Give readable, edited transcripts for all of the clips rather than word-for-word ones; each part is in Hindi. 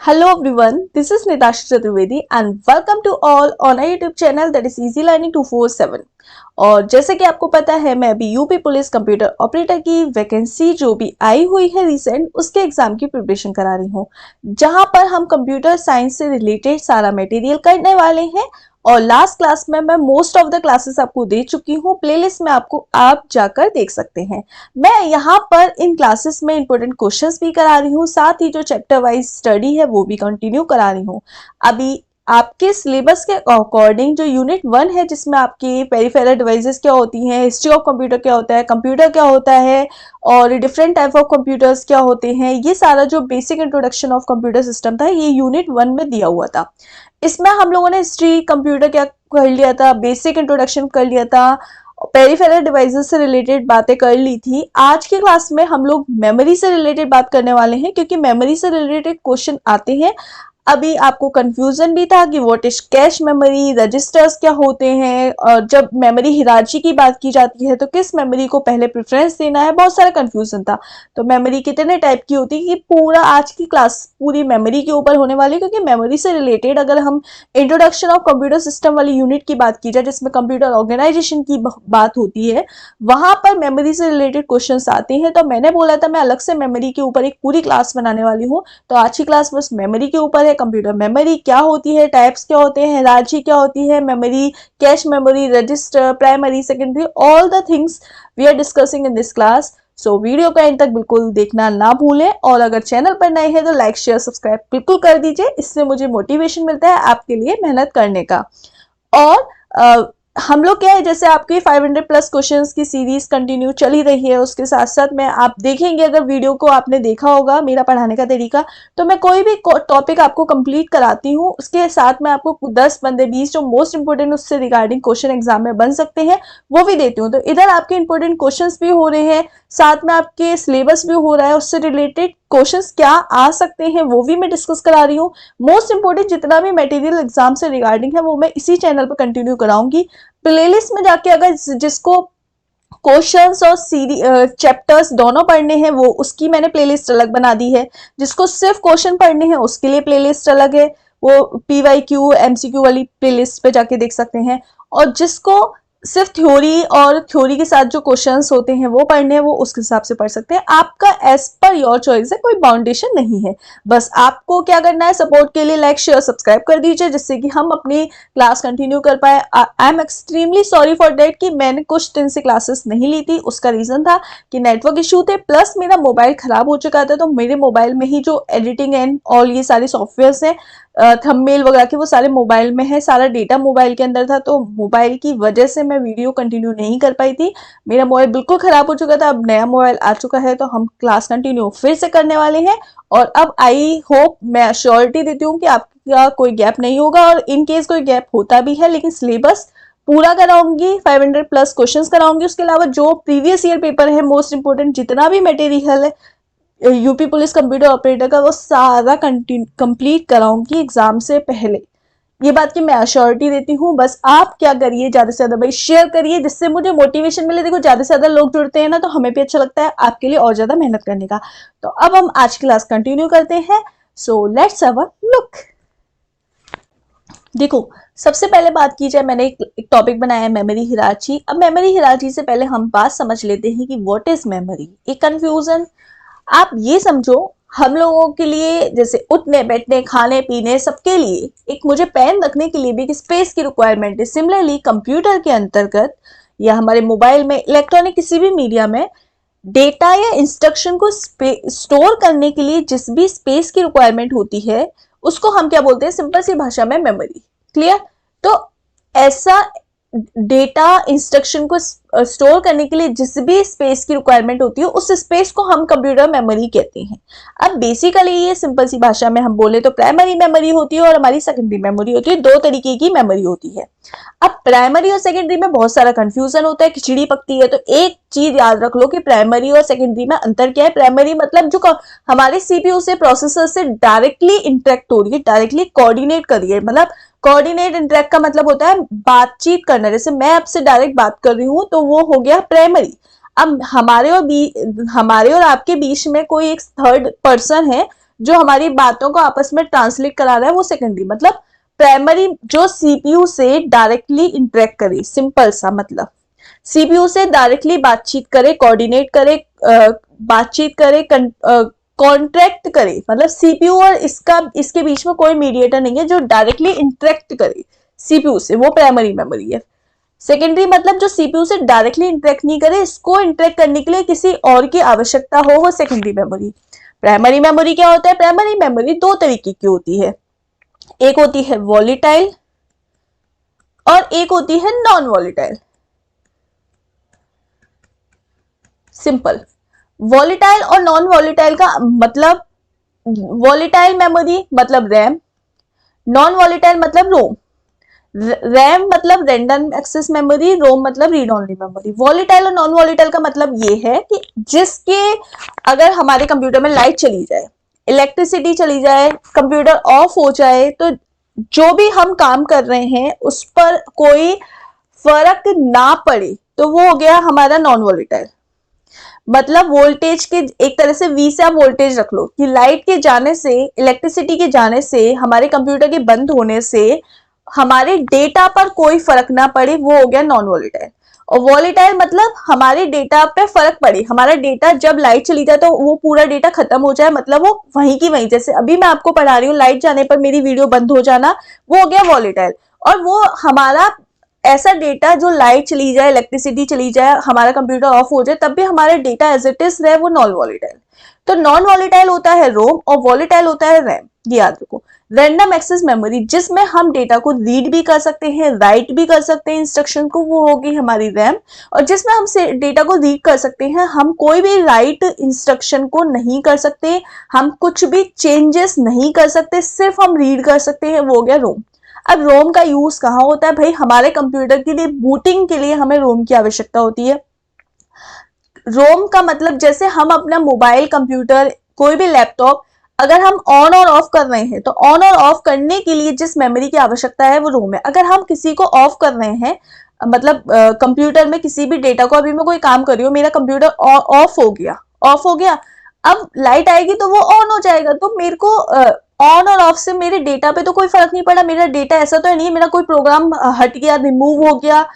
Hello everyone, this is Nitasha Chaturvedi and welcome to all on our YouTube channel that is Easy Learning 247। और जैसे कि आपको पता है मैं अभी यूपी पुलिस कंप्यूटर ऑपरेटर की वैकेंसी जो भी आई हुई है रिसेंट उसके एग्जाम की प्रिपरेशन करा रही हूँ, जहां पर हम कंप्यूटर साइंस से रिलेटेड सारा मटेरियल करने वाले हैं। और लास्ट क्लास में मैं मोस्ट ऑफ द क्लासेस आपको दे चुकी हूँ, प्लेलिस्ट में आपको आप जाकर देख सकते हैं। मैं यहाँ पर इन क्लासेस में इंपॉर्टेंट क्वेश्चंस भी करा रही हूँ, साथ ही जो चैप्टर वाइज स्टडी है वो भी कंटिन्यू करा रही हूँ। अभी आपके सिलेबस के अकॉर्डिंग जो यूनिट 1 है जिसमें आपकी पेरिफेरल डिवाइसेस क्या होती हैं, हिस्ट्री ऑफ कंप्यूटर क्या होता है, कंप्यूटर क्या होता है और डिफरेंट टाइप ऑफ कंप्यूटर्स क्या होते हैं, ये सारा जो basic introduction of computer system था ये यूनिट 1 में दिया हुआ था। इसमें हम लोगों ने हिस्ट्री कंप्यूटर क्या कर लिया था, बेसिक इंट्रोडक्शन कर लिया था, पेरिफेरल डिवाइसेस से रिलेटेड बातें कर ली थी। आज की क्लास में हम लोग मेमोरी से रिलेटेड बात करने वाले हैं, क्योंकि मेमोरी से रिलेटेड क्वेश्चन आते हैं। अभी आपको कंफ्यूजन भी था कि what is cache memory, registers क्या होते हैं, और जब मेमोरी हिरार्ची की बात की जाती है तो किस मेमोरी को पहले प्रेफरेंस देना है, बहुत सारा कंफ्यूजन था। तो मेमोरी कितने टाइप की होती है, ये पूरा आज की क्लास पूरी मेमोरी के ऊपर होने वाली है। क्योंकि मेमोरी से रिलेटेड अगर हम इंट्रोडक्शन ऑफ कंप्यूटर सिस्टम वाली यूनिट की बात की जाए जिसमें कंप्यूटर ऑर्गेनाइजेशन की बात होती है, वहां पर मेमोरी से रिलेटेड क्वेश्चन आते हैं। तो मैंने बोला था मैं अलग से मेमोरी के ऊपर एक पूरी क्लास बनाने वाली हूँ, तो आज की क्लास बस मेमोरी के ऊपर है। कंप्यूटर मेमोरी क्या होती है, टाइप्स क्या होते हैं, हिरार्ची क्या होती है, memory, cache memory, register, primary, secondary, all the things we are discussing in this class. So video का एंड तक बिल्कुल देखना ना भूलें, और अगर चैनल पर नए हैं तो लाइक शेयर सब्सक्राइब बिल्कुल कर दीजिए, इससे मुझे मोटिवेशन मिलता है आपके लिए मेहनत करने का। और हम लोग क्या है, जैसे आपके 500 प्लस क्वेश्चंस की सीरीज कंटिन्यू चली रही है, उसके साथ साथ में आप देखेंगे, अगर वीडियो को आपने देखा होगा मेरा पढ़ाने का तरीका, तो मैं कोई भी टॉपिक आपको कंप्लीट कराती हूँ, उसके साथ में आपको 10, 15, 20 जो मोस्ट इंपोर्टेंट उससे रिगार्डिंग क्वेश्चन एग्जाम में बन सकते हैं वो भी देती हूँ। तो इधर आपके इंपोर्टेंट क्वेश्चन भी हो रहे हैं, साथ में आपके सिलेबस भी हो रहा है, उससे रिलेटेड क्वेश्चंस क्या आ सकते हैं वो भी मैं डिस्कस करा रही हूँ। मोस्ट इंपोर्टेंट जितना भी मटेरियल एग्जाम से रिगार्डिंग है वो मैं इसी चैनल पर कंटिन्यू कराऊंगी। प्लेलिस्ट में जाके अगर जिसको क्वेश्चंस और चैप्टर्स दोनों पढ़ने हैं वो उसकी मैंने प्लेलिस्ट अलग बना दी है, जिसको सिर्फ क्वेश्चन पढ़ने हैं उसके लिए प्लेलिस्ट अलग है, वो PYQ MCQ वाली प्लेलिस्ट पे जाके देख सकते हैं। और जिसको सिर्फ थ्योरी और थ्योरी के साथ जो क्वेश्चंस होते हैं वो पढ़ने हैं वो उसके हिसाब से पढ़ सकते हैं। आपका एज पर योर चॉइस है, कोई बाउंडेशन नहीं है। बस आपको क्या करना है, सपोर्ट के लिए लाइक शेयर सब्सक्राइब कर दीजिए, जिससे कि हम अपनी क्लास कंटिन्यू कर पाए। I am extremely sorry for that कि मैंने कुछ दिन से क्लासेस नहीं ली थी। उसका रीजन था कि नेटवर्क इशू थे, प्लस मेरा मोबाइल खराब हो चुका था। तो मेरे मोबाइल में ही जो एडिटिंग एंड ऑल ये सारे सॉफ्टवेयर हैं, थंबनेल वगैरह के, वो सारे मोबाइल में है, सारा डेटा मोबाइल के अंदर था। तो मोबाइल की वजह से मैं वीडियो कंटिन्यू नहीं कर पाई थी। मेरा मोबाइल बिल्कुल खराब हो चुका था, अब नया मोबाइल आ चुका है तो हम क्लास कंटिन्यू फिर से करने वाले हैं। और अब आई होप, मैं श्योरिटी देती हूँ कि आपका कोई गैप नहीं होगा, और इन केस कोई गैप होता भी है लेकिन सिलेबस पूरा कराऊंगी, 500 प्लस क्वेश्चंस कराऊंगी। उसके अलावा जो प्रीवियस ईयर पेपर है मोस्ट इंपोर्टेंट जितना भी मटेरियल है यूपी पुलिस कंप्यूटर ऑपरेटर का वो सारा कंप्लीट कराऊंगी एग्जाम से पहले। ये बात की मैं अश्योरिटी देती हूँ। बस आप क्या करिए, ज्यादा से ज्यादा भाई शेयर करिए, जिससे मुझे मोटिवेशन मिले। देखो ज्यादा से ज्यादा लोग जुड़ते हैं ना तो हमें भी अच्छा लगता है आपके लिए और ज्यादा मेहनत करने का। तो अब हम आज की क्लास कंटिन्यू करते हैं। So let's have a look. देखो सबसे पहले बात की जाए, मैंने एक टॉपिक बनाया है मेमोरी हिरार्ची। अब मेमोरी हिरार्ची से पहले हम बात समझ लेते हैं कि व्हाट इज मेमोरी। एक कंफ्यूजन आप ये समझो, हम लोगों के लिए जैसे उठने बैठने खाने पीने सबके लिए एक मुझे पेन रखने के लिए भी एक स्पेस की रिक्वायरमेंट है। सिमिलरली कंप्यूटर के अंतर्गत या हमारे मोबाइल में, इलेक्ट्रॉनिक किसी भी मीडिया में डेटा या इंस्ट्रक्शन को स्टोर करने के लिए जिस भी स्पेस की रिक्वायरमेंट होती है उसको हम क्या बोलते हैं, सिंपल सी भाषा में मेमोरी। क्लियर? तो ऐसा डेटा इंस्ट्रक्शन को स्टोर करने के लिए जिस भी स्पेस की रिक्वायरमेंट होती है उस स्पेस को हम कंप्यूटर मेमोरी कहते हैं। अब बेसिकली ये सिंपल सी भाषा में हम बोले तो प्राइमरी मेमोरी होती है और हमारी सेकेंडरी मेमोरी होती है। दो तरीके की मेमोरी होती है। अब प्राइमरी और सेकेंडरी में बहुत सारा कंफ्यूजन होता है, खिचड़ी पकती है। तो एक चीज याद रख लो कि प्राइमरी और सेकेंडरी में अंतर क्या है। प्राइमरी मतलब जो हमारे सीपीयू से, प्रोसेसर से डायरेक्टली इंटरेक्ट हो रही है, डायरेक्टली कोऑर्डिनेट कर रही है। मतलब कोऑर्डिनेट इंटरेक्ट का मतलब होता है बातचीत करना। जैसे मैं आपसे डायरेक्ट बात कर रही हूं तो वो हो गया प्राइमरी। अब हमारे और आपके बीच में कोई एक थर्ड पर्सन है जो हमारी बातों को आपस में ट्रांसलेट करा रहा है वो सेकेंडरी। मतलब प्राइमरी जो सीपीयू से डायरेक्टली इंटरेक्ट करे, सिंपल सा मतलब सीपीयू से डायरेक्टली बातचीत करे, कोऑर्डिनेट करे, बातचीत करे, कॉन्ट्रैक्ट करे, मतलब सीपीयू और इसके बीच में कोई मीडिएटर नहीं है जो डायरेक्टली इंटरेक्ट करे सीपीयू से, वो प्राइमरी मेमोरी है। सेकेंडरी मतलब जो सीपीयू से डायरेक्टली इंटरेक्ट नहीं करे, इसको इंटरेक्ट करने के लिए किसी और की आवश्यकता हो, वो सेकेंडरी मेमोरी। प्राइमरी मेमोरी क्या होता है? प्राइमरी मेमोरी दो तरीके की होती है, एक होती है वॉलेटाइल और एक होती है नॉन वॉलेटाइल। सिंपल। वॉलेटाइल और नॉन वॉलेटाइल का मतलब, वॉलेटाइल मेमोरी मतलब रैम, नॉन वॉलेटाइल मतलब रोम। रैम मतलब रैंडम एक्सेस मेमोरी, रोम मतलब रीड ओनली मेमोरी। वॉलेटाइल और नॉन वॉलेटाइल का मतलब ये है कि जिसके अगर हमारे कंप्यूटर में लाइट चली जाए, इलेक्ट्रिसिटी चली जाए, कंप्यूटर ऑफ हो जाए, तो जो भी हम काम कर रहे हैं उस पर कोई फर्क ना पड़े, तो वो हो गया हमारा नॉन वॉलेटाइल। मतलब वोल्टेज के एक तरह से V से आप वोल्टेज रख लो कि लाइट के जाने से, इलेक्ट्रिसिटी के जाने से, हमारे कंप्यूटर के बंद होने से हमारे डेटा पर कोई फर्क ना पड़े, वो हो गया नॉन वॉलेटाइल। और वॉलेटाइल मतलब हमारे डेटा पे फर्क पड़े, हमारा डेटा जब लाइट चली जाए तो वो पूरा डेटा खत्म हो जाए, मतलब वो वहीं की वहीं, जैसे अभी मैं आपको पढ़ा रही हूँ, लाइट जाने पर मेरी वीडियो बंद हो जाना, वो हो गया वॉलेटाइल। और वो हमारा ऐसा डेटा जो लाइट चली जाए, इलेक्ट्रिसिटी चली जाए, हमारा कंप्यूटर ऑफ हो जाए, तब भी हमारा डेटा एज इट इज रहे, वो नॉन वॉलेटाइल। तो नॉन वॉलेटाइल होता है रोम और वॉलेटाइल होता है रैम। ये याद रखो। रैंडम एक्सेस मेमोरी जिसमें हम डेटा को रीड भी कर सकते हैं, राइट भी कर सकते हैं इंस्ट्रक्शन को, वो होगी हमारी रैम। और जिसमें हम डेटा को रीड कर सकते हैं, हम कोई भी राइट इंस्ट्रक्शन को नहीं कर सकते, हम कुछ भी चेंजेस नहीं कर सकते, सिर्फ हम रीड कर सकते हैं, वो हो गया रोम। अब रोम का यूज कहाँ होता है भाई? हमारे कंप्यूटर के लिए बूटिंग के लिए हमें रोम की आवश्यकता होती है। रोम का मतलब जैसे हम अपना मोबाइल, कंप्यूटर, कोई भी लैपटॉप अगर हम ऑन और ऑफ कर रहे हैं, तो ऑन और ऑफ करने के लिए जिस मेमोरी की आवश्यकता है वो रोम है। अगर हम किसी को ऑफ कर रहे हैं, मतलब कंप्यूटर में किसी भी डेटा को, अभी मैं कोई काम कर रही हूँ, मेरा कंप्यूटर ऑफ हो गया, अब लाइट आएगी तो वो ऑन हो जाएगा, तो मेरे को ऑन और ऑफ से मेरे डेटा पे तो कोई फर्क नहीं पड़ा। मेरा डेटा ऐसा तो नहीं है मेरा कोई प्रोग्राम हट गया, रिमूव हो गया,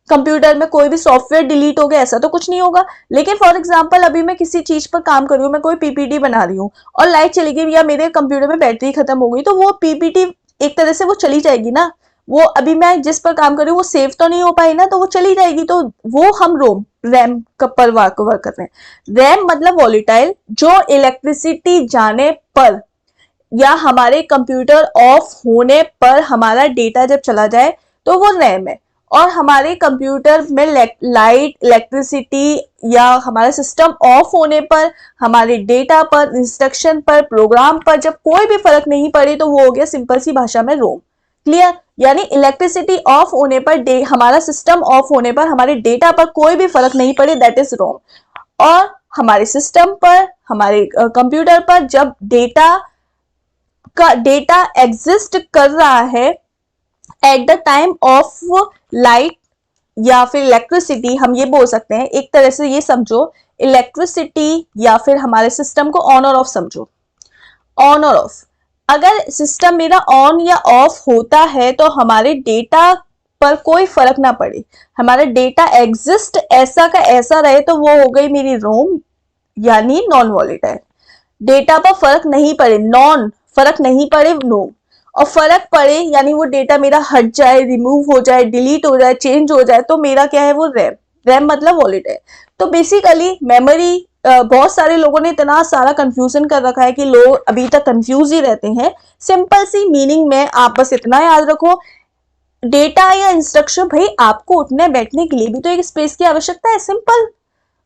कंप्यूटर में कोई भी सॉफ्टवेयर डिलीट हो गया, ऐसा तो कुछ नहीं होगा। लेकिन फॉर एग्जांपल अभी मैं किसी चीज पर काम कर रही हूँ, मैं कोई पीपीटी बना रही हूँ और लाइट चली गई या मेरे कंप्यूटर में बैटरी खत्म हो गई, तो वो पीपीटी एक तरह से वो चली जाएगी ना, वो अभी मैं जिस पर काम कर रही हूँ वो सेव तो नहीं हो पाई ना, तो वो चली जाएगी। तो वो हम रैम पर वर्क कर रहे हैं। रैम मतलब वॉलेटाइल, जो इलेक्ट्रिसिटी जाने पर या हमारे कंप्यूटर ऑफ होने पर हमारा डेटा जब चला जाए तो वो रैम है। और हमारे कंप्यूटर में लाइट, इलेक्ट्रिसिटी या हमारा सिस्टम ऑफ होने पर, हमारे डेटा पर, इंस्ट्रक्शन पर, प्रोग्राम पर जब कोई भी फर्क नहीं पड़े, तो वो हो गया सिंपल सी भाषा में रोम। क्लियर? यानी इलेक्ट्रिसिटी ऑफ होने पर, हमारा सिस्टम ऑफ होने पर हमारे डेटा पर कोई भी फर्क नहीं पड़े, दैट इज रोम। और हमारे सिस्टम पर, हमारे कंप्यूटर पर जब डेटा एग्जिस्ट कर रहा है at the time of light या फिर इलेक्ट्रिसिटी, हम ये बोल सकते हैं, एक तरह से ये समझो, इलेक्ट्रिसिटी या फिर हमारे सिस्टम को ऑन और ऑफ समझो। ऑन और ऑफ, अगर सिस्टम मेरा ऑन या ऑफ होता है तो हमारे डेटा पर कोई फर्क ना पड़े, हमारा डेटा एग्जिस्ट ऐसा का ऐसा रहे, तो वो हो गई मेरी रोम यानी नॉन वॉलेटाइल। डेटा पर फर्क नहीं पड़े, नॉन फर्क नहीं पड़े, नो। और फर्क पड़े यानी वो डेटा मेरा हट जाए, रिमूव हो जाए, डिलीट हो जाए, चेंज हो जाए, तो मेरा क्या है? वो रैम। रैम मतलब वॉलेटाइल। तो बेसिकली मेमोरी, बहुत सारे लोगों ने इतना सारा कंफ्यूजन कर रखा है कि लोग अभी तक कंफ्यूज ही रहते हैं। सिंपल सी मीनिंग में आप बस इतना याद रखो, डेटा या इंस्ट्रक्शन, भाई आपको उठने बैठने के लिए भी तो एक स्पेस की आवश्यकता है। सिंपल।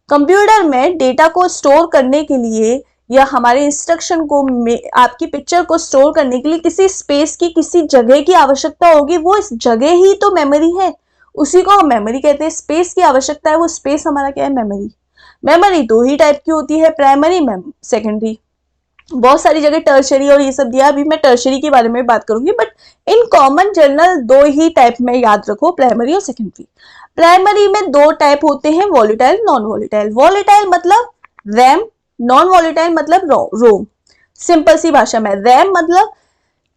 कंप्यूटर में डेटा को स्टोर करने के लिए या हमारे इंस्ट्रक्शन को, आपकी पिक्चर को स्टोर करने के लिए किसी स्पेस की, किसी जगह की आवश्यकता होगी, वो इस जगह ही तो मेमोरी है, उसी को हम मेमोरी कहते हैं। स्पेस की आवश्यकता है, वो स्पेस हमारा क्या है? मेमोरी। मेमोरी दो ही टाइप की होती है, प्राइमरी, सेकेंडरी। बहुत सारी जगह टर्शरी और ये सब दिया, अभी मैं टर्शरी के बारे में बात करूंगी, बट इन कॉमन जनरल दो ही टाइप में याद रखो, प्राइमरी और सेकेंडरी। प्राइमरी में दो टाइप होते हैं, वॉलेटाइल, नॉन वॉलेटाइल। वॉलेटाइल मतलब रैम, नॉन वॉलेटाइल मतलब रोम। सिंपल सी भाषा में रैम मतलब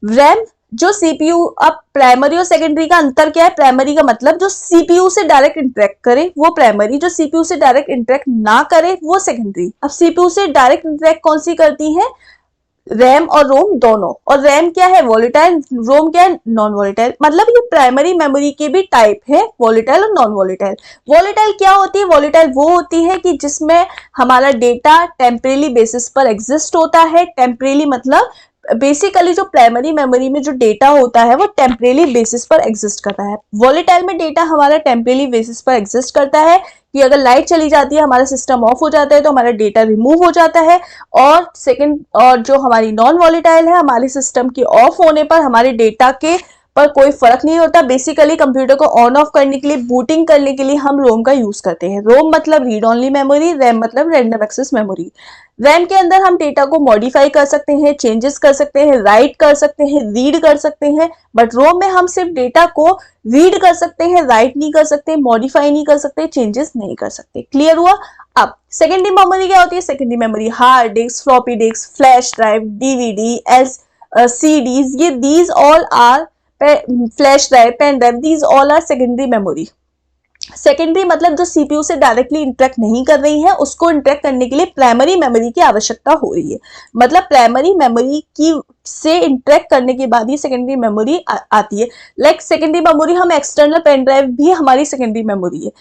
रैम जो सीपीयू, अब प्राइमरी और सेकेंडरी का अंतर क्या है? प्राइमरी का मतलब जो सीपीयू से डायरेक्ट इंटरेक्ट करे वो प्राइमरी, जो सीपीयू से डायरेक्ट इंटरेक्ट ना करे वो सेकेंडरी। अब सीपीयू से डायरेक्ट इंटरेक्ट कौन सी करती है? रैम और रोम दोनों। और रैम क्या है? वॉलेटाइल, रोम क्या है? Non volatile. मतलब ये प्राइमरी मेमोरी के भी टाइप है, वॉलेटाइल और नॉन वॉलेटाइल। वॉलेटाइल क्या होती है? वॉलेटाइल वो होती है कि जिसमें हमारा डेटा टेम्परेरी बेसिस पर एग्जिस्ट होता है। टेम्परेरी मतलब बेसिकली जो प्राइमरी मेमोरी में जो डेटा होता है वो टेम्परेरी बेसिस पर एग्जिस्ट करता है। वॉलेटाइल में डेटा हमारा टेम्परेरी बेसिस पर एग्जिस्ट करता है कि अगर लाइट चली जाती है, हमारा सिस्टम ऑफ हो जाता है तो हमारा डेटा रिमूव हो जाता है। और जो हमारी नॉन वॉलेटाइल है, हमारे सिस्टम के ऑफ होने पर हमारे डेटा के पर कोई फर्क नहीं होता। बेसिकली कंप्यूटर को ऑन ऑफ करने के लिए, बूटिंग करने के लिए हम रोम का यूज करते हैं। रोम मतलब रीड ओनली मेमोरी, रैम मतलब रैंडम एक्सेस मेमोरी। रैम के अंदर हम डेटा को मॉडिफाई कर सकते हैं, चेंजेस कर सकते हैं, राइट कर सकते हैं, रीड कर सकते हैं। बट रोम में हम सिर्फ डेटा को रीड कर सकते हैं, राइट नहीं कर सकते, मॉडिफाई नहीं कर सकते, चेंजेस नहीं कर सकते। क्लियर हुआ? अब सेकेंडरी मेमोरी क्या होती है? Secondary memory hard disk, floppy disk, flash drive, DVD, CDs, ये these all are, flash drive, pen drive, these all are secondary memory. Secondary मतलब जो सीपीयू से डायरेक्टली इंटरेक्ट नहीं कर रही है, उसको इंटरेक्ट करने के लिए प्राइमरी मेमोरी की आवश्यकता हो रही है। मतलब प्राइमरी मेमोरी की से इंटरेक्ट करने के बाद ही सेकेंडरी मेमोरी आती है। लाइक सेकेंडरी मेमोरी हम एक्सटर्नल पेन ड्राइव भी हमारी सेकेंडरी मेमोरी है।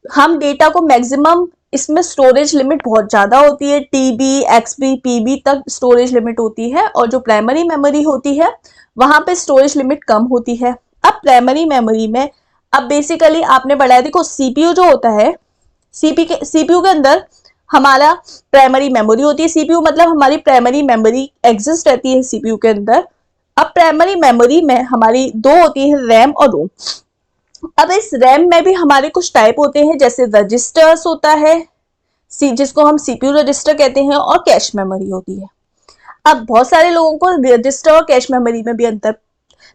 हम डेटा को मैक्सिमम, इसमें स्टोरेज लिमिट बहुत ज्यादा होती है, टीबी, एक्सबी, पीबी तक स्टोरेज लिमिट होती है। और जो प्राइमरी मेमोरी होती है वहां पे स्टोरेज लिमिट कम होती है। अब प्राइमरी मेमोरी में अब बेसिकली आपने पढ़ा है, देखो सीपीयू जो होता है, सीपीयू के अंदर हमारा प्राइमरी मेमोरी होती है। सीपीयू मतलब हमारी प्राइमरी मेमोरी एग्जिस्ट रहती है सीपीयू के अंदर। अब प्राइमरी मेमोरी में हमारी दो होती है, रैम और रोम। अब इस रैम में भी हमारे कुछ टाइप होते हैं, जैसे रजिस्टर्स होता है जिसको हम सीपीयू रजिस्टर कहते हैं, और कैश मेमोरी होती है। अब बहुत सारे लोगों को रजिस्टर और कैश मेमोरी में भी अंतर,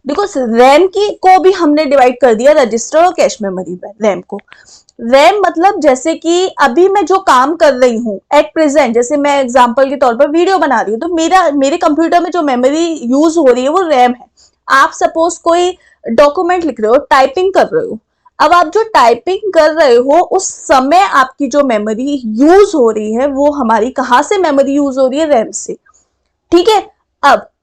देखो रैम की को भी हमने डिवाइड कर दिया रजिस्टर और कैश मेमोरी में। रैम को, रैम मतलब जैसे कि अभी मैं जो काम कर रही हूँ एट प्रेजेंट, जैसे मैं एग्जांपल के तौर पर वीडियो बना रही हूँ, तो मेरे कंप्यूटर में जो मेमोरी यूज हो रही है वो रैम है। आप सपोज कोई डॉक्यूमेंट लिख रहे हो, टाइपिंग कर रहे हो, अब आप जो टाइपिंग कर रहे हो उस समय आपकी जो मेमोरी यूज हो रही है वो हमारी कहाँ से मेमोरी यूज हो रही है? रैम से। ठीक है।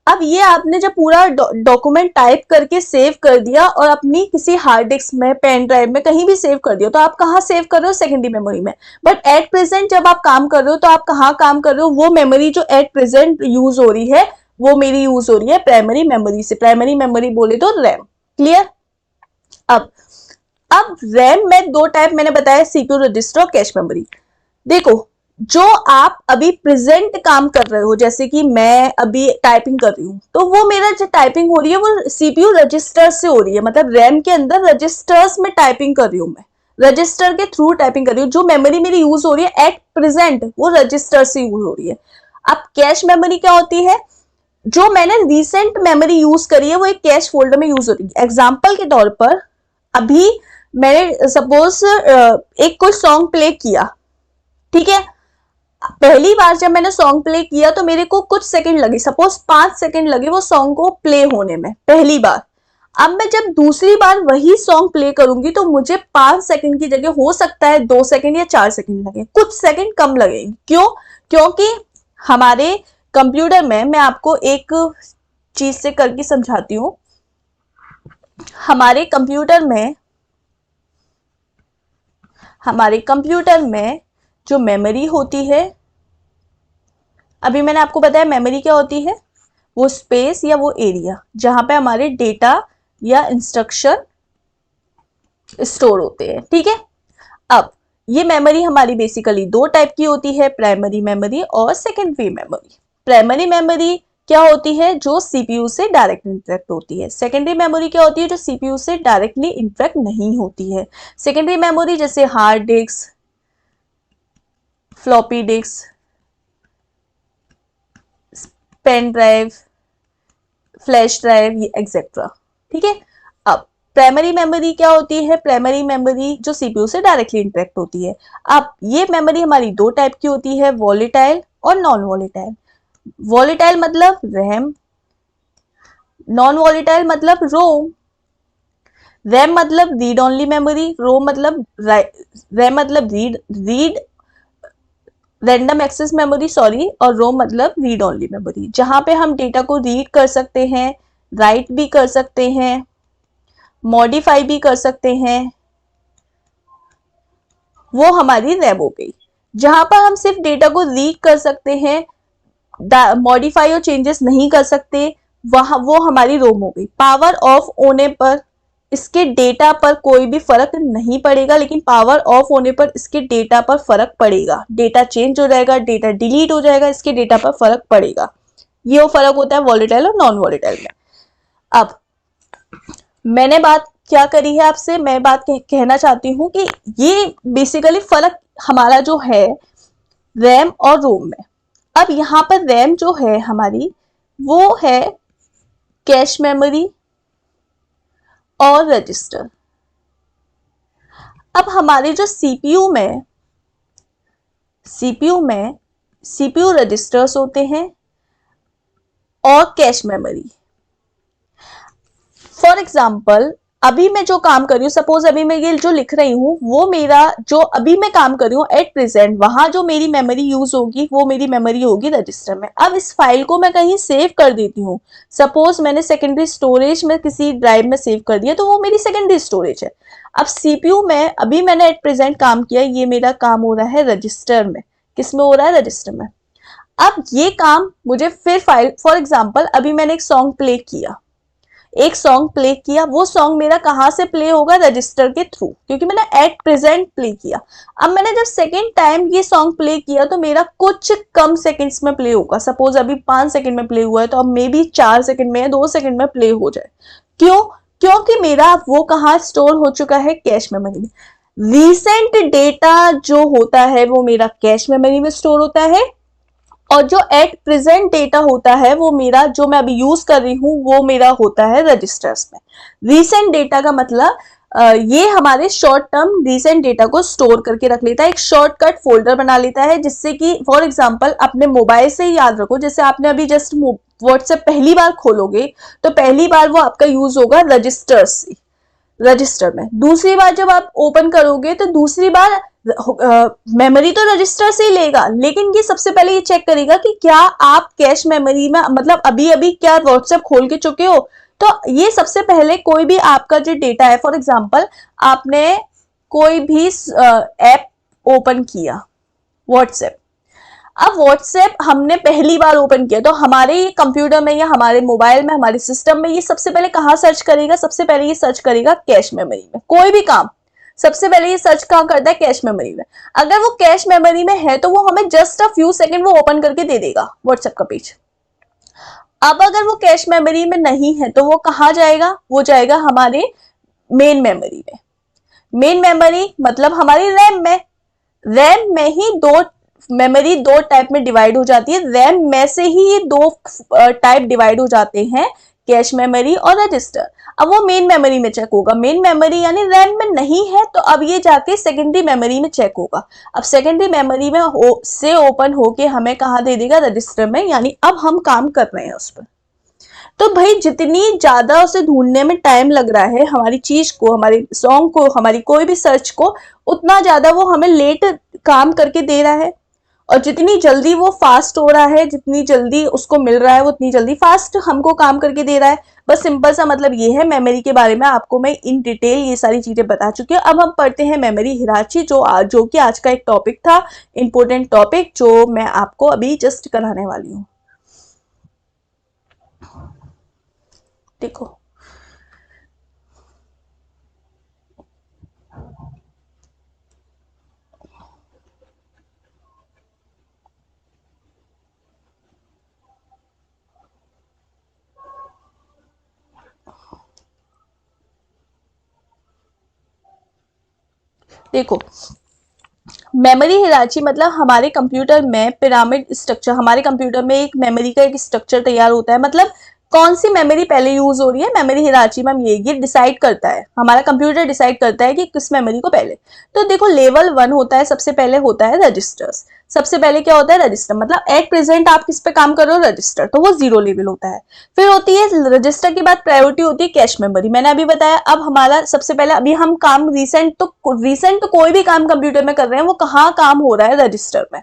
अब ये आपने जब पूरा डॉक्यूमेंट टाइप करके सेव कर दिया और अपनी किसी हार्ड डिस्क में, पेन ड्राइव में कहीं भी सेव कर दिया, तो आप कहाँ सेव कर रहे हो? सेकेंडरी मेमोरी में। बट एट प्रेजेंट जब आप काम कर रहे हो तो आप कहाँ काम कर रहे हो? वो मेमोरी जो एट प्रेजेंट यूज हो रही है वो मेरी यूज हो रही है प्राइमरी मेमोरी से। प्राइमरी मेमोरी बोले तो रैम। क्लियर? अब रैम में दो टाइप मैंने बताया, सीपीयू रजिस्टर और कैश मेमोरी। देखो जो आप अभी प्रेजेंट काम कर रहे हो, जैसे कि मैं अभी टाइपिंग कर रही हूँ, तो वो मेरा जो टाइपिंग हो रही है वो सीपीयू रजिस्टर से हो रही है। मतलब रैम के अंदर रजिस्टर्स में टाइपिंग कर रही हूँ, मैं रजिस्टर के थ्रू टाइपिंग कर रही हूँ। जो मेमोरी मेरी यूज हो रही है एट प्रेजेंट वो रजिस्टर से यूज हो रही है। अब कैश मेमोरी क्या होती है? जो मैंने रिसेंट मेमोरी यूज करी है वो एक कैश फोल्डर में यूज हो रही है। एग्जाम्पल के तौर पर अभी मैंने सपोज एक कोई सॉन्ग प्ले किया, ठीक है। पहली बार जब मैंने सॉन्ग प्ले किया तो मेरे को कुछ सेकंड लगे, सपोज 5 सेकंड लगे वो सॉन्ग को प्ले होने में पहली बार। अब मैं जब दूसरी बार वही सॉन्ग प्ले करूंगी तो मुझे 5 सेकंड की जगह हो सकता है 2 सेकंड या 4 सेकंड लगे, कुछ सेकंड कम लगेंगे। क्यों? क्योंकि हमारे कंप्यूटर में, मैं आपको एक चीज से करके समझाती हूँ। हमारे कंप्यूटर में जो मेमोरी होती है, अभी मैंने आपको बताया मेमोरी क्या होती है, वो स्पेस या वो एरिया जहां पे हमारे डेटा या इंस्ट्रक्शन स्टोर होते हैं। ठीक है। अब ये मेमोरी हमारी बेसिकली दो टाइप की होती है, प्राइमरी मेमोरी और सेकेंडरी मेमोरी। प्राइमरी मेमोरी क्या होती है? जो सीपीयू से डायरेक्ट इंटरेक्ट होती है। सेकेंडरी मेमोरी क्या होती है? जो सीपीयू से डायरेक्टली इंटरेक्ट नहीं होती है। सेकेंडरी मेमोरी जैसे hard disk, floppy disk, pen drive, flash drive, etcetera. ठीक है। अब प्राइमरी मेमोरी क्या होती है? प्राइमरी मेमोरी जो सीपीयू से डायरेक्टली इंटरेक्ट होती है। अब ये मेमोरी हमारी दो टाइप की होती है, वॉलेटाइल और नॉन वॉलेटाइल। वॉलेटाइल मतलब रैम, नॉन वॉलेटाइल मतलब रोम। रैम मतलब रीड ओनली मेमोरी, रोम मतलब रैम मतलब read random access memory sorry, और रोम मतलब रीड ओनली मेमोरी, जहां पे हम डेटा को रीड कर सकते हैं, राइट भी कर सकते हैं, मॉडिफाई भी कर सकते हैं, वो हमारी रैम हो गई। जहां पर हम सिर्फ डेटा को रीड कर सकते हैं, मॉडिफाई और चेंजेस नहीं कर सकते, वहां वो हमारी रोम हो गई। पावर ऑफ होने पर इसके डेटा पर कोई भी फर्क नहीं पड़ेगा, लेकिन पावर ऑफ होने पर इसके डेटा पर फर्क पड़ेगा, डेटा चेंज हो जाएगा, डेटा डिलीट हो जाएगा, इसके डेटा पर फर्क पड़ेगा। ये वो फर्क होता है वॉलेटाइल और नॉन वॉलेटाइल में। अब मैंने बात क्या करी है आपसे, मैं बात कहना चाहती हूँ कि ये बेसिकली फर्क हमारा जो है रैम और रोम में। अब यहाँ पर रैम जो है हमारी, वो है कैश मेमोरी और रजिस्टर। अब हमारे जो सीपीयू में सीपीयू रजिस्टर्स होते हैं और कैश मेमोरी। फॉर एग्जाम्पल अभी मैं जो काम कर रही हूँ, सपोज अभी मैं ये जो लिख रही हूँ, वो मेरा जो अभी मैं काम कर रही हूँ एट प्रेजेंट, वहां जो मेरी मेमोरी यूज होगी वो मेरी मेमोरी होगी रजिस्टर में। अब इस फाइल को मैं कहीं सेव कर देती हूँ, सपोज मैंने सेकेंडरी स्टोरेज में किसी ड्राइव में सेव कर दिया, तो वो मेरी सेकेंडरी स्टोरेज है। अब सीपीयू में अभी मैंने एट प्रेजेंट काम किया, ये मेरा काम हो रहा है रजिस्टर में। किस में हो रहा है? रजिस्टर में। अब ये काम मुझे फिर फाइल, फॉर एग्जाम्पल अभी मैंने एक सॉन्ग प्ले किया, वो सॉन्ग मेरा कहां से प्ले होगा? रजिस्टर के थ्रू, क्योंकि मैंने एट प्रेजेंट प्ले किया। अब मैंने जब सेकेंड टाइम ये सॉन्ग प्ले किया तो मेरा कुछ कम सेकंड्स में प्ले होगा, सपोज अभी 5 सेकंड में प्ले हुआ है, तो अब मे बी 4 सेकंड में या 2 सेकंड में प्ले हो जाए। क्यों? क्योंकि मेरा वो कहाँ स्टोर हो चुका है? कैश मेमोरी में। रीसेंट डेटा जो होता है वो मेरा कैश मेमोरी में स्टोर होता है, और जो एट प्रेजेंट डेटा होता है वो मेरा, जो मैं अभी यूज कर रही हूँ, वो मेरा होता है रजिस्टर्स में। रीसेंट डेटा का मतलब ये हमारे शॉर्ट टर्म रीसेंट डेटा को स्टोर करके रख लेता है, एक शॉर्टकट फोल्डर बना लेता है, जिससे कि फॉर एग्जांपल अपने मोबाइल से ही याद रखो, जैसे आपने अभी जस्ट व्हाट्सएप पहली बार खोलोगे तो पहली बार वो आपका यूज होगा रजिस्टर में। दूसरी बार जब आप ओपन करोगे तो दूसरी बार मेमोरी तो रजिस्टर से ही लेगा, लेकिन ये सबसे पहले ये चेक करेगा कि क्या आप कैश मेमोरी में, मतलब अभी अभी क्या व्हाट्सएप खोल के चुके हो। तो ये सबसे पहले कोई भी आपका जो डेटा है, फॉर एग्जांपल आपने कोई भी ऐप ओपन किया व्हाट्सएप, अब व्हाट्सएप हमने पहली बार ओपन किया तो हमारे कंप्यूटर में या हमारे मोबाइल में, हमारे सिस्टम में ये सबसे पहले कहाँ सर्च करेगा? सबसे पहले ये सर्च करेगा कैश मेमोरी में। कोई भी काम सबसे पहले ये सर्च कहाँ करता है? कैश मेमोरी में। अगर वो कैश मेमोरी में है तो वो हमें जस्ट अ फ्यू सेकंड वो ओपन करके दे देगा व्हाट्सएप का पेज। अब अगर वो कैश मेमोरी में नहीं है तो वो कहाँ जाएगा? वो जाएगा हमारे मेन मेमोरी में। मेन मेमोरी मतलब हमारी रैम में। रैम में ही मेमोरी दो टाइप में डिवाइड हो जाती है, रैम में से ही ये दो टाइप डिवाइड हो जाते हैं, कैश मेमोरी और रजिस्टर। अब वो मेन मेमोरी में चेक होगा, मेन मेमोरी यानी रैम में नहीं है तो अब ये जाके सेकेंडरी मेमोरी में चेक होगा। अब सेकेंडरी मेमोरी में से ओपन होके हमें कहाँ दे देगा? रजिस्टर में, यानी अब हम काम कर रहे हैं उस पर। तो भाई जितनी ज्यादा उसे ढूंढने में टाइम लग रहा है हमारी चीज को, हमारी सॉन्ग को, हमारी कोई भी सर्च को, उतना ज्यादा वो हमें लेट काम करके दे रहा है। और जितनी जल्दी वो फास्ट हो रहा है, जितनी जल्दी उसको मिल रहा है, वो उतनी जल्दी फास्ट हमको काम करके दे रहा है। बस सिंपल सा मतलब ये है। मेमोरी के बारे में आपको मैं इन डिटेल ये सारी चीजें बता चुकी हूँ। अब हम पढ़ते हैं मेमोरी हिराची, जो कि आज का एक टॉपिक था, इंपॉर्टेंट टॉपिक, जो मैं आपको अभी जस्ट कराने वाली हूँ। देखो देखो मेमोरी हिराची मतलब हमारे कंप्यूटर में पिरामिड स्ट्रक्चर, हमारे कंप्यूटर में एक मेमोरी का एक स्ट्रक्चर तैयार होता है। मतलब कौन सी मेमोरी पहले यूज हो रही है, मेमोरी हिरार्ची में ये डिसाइड करता है, हमारा कंप्यूटर डिसाइड करता है कि किस मेमोरी को पहले। तो देखो लेवल 1 होता है, सबसे पहले होता है रजिस्टर्स। सबसे पहले क्या होता है, रजिस्टर, मतलब एट प्रेजेंट आप किस पे काम कर रहे हो, रजिस्टर, तो वो 0 लेवल होता है। फिर होती है रजिस्टर के बाद प्रायोरिटी होती है कैश मेमोरी। मैंने अभी बताया, अब हमारा सबसे पहले अभी हम काम रिसेंट तो कोई भी काम कंप्यूटर में कर रहे हैं, वो कहाँ काम हो रहा है, रजिस्टर में।